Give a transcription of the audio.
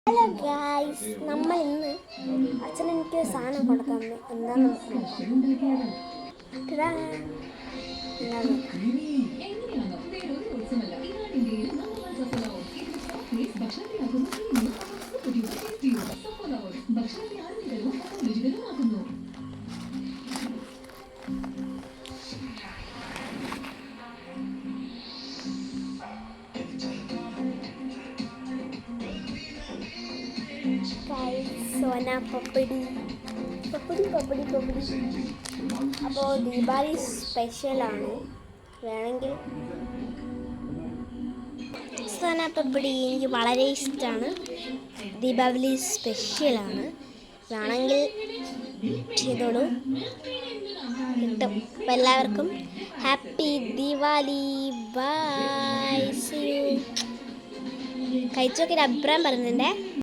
Hello guys, നമ്മൾ ഇന്ന് അച്ഛൻ എനിക്ക് സാധനം കൊടുക്കാൻ എന്താണെന്ന് നോക്കാം. സോന പപ്പടി പപ്പടി പപ്പടി പപ്പടി. അപ്പോൾ ദീപാവലി സ്പെഷ്യലാണ്, വേണമെങ്കിൽ സോന പപ്പടി എനിക്ക് വളരെ ഇഷ്ടമാണ്. ദീപാവലി സ്പെഷ്യലാണ്, വേണമെങ്കിൽ ചെയ്തോളൂ, കിട്ടും. അപ്പോൾ എല്ലാവർക്കും happy Deepavali. Bye, see you. കഴിച്ചൊക്കെ ഒരു അഭിപ്രായം പറയുന്നുണ്ടേ.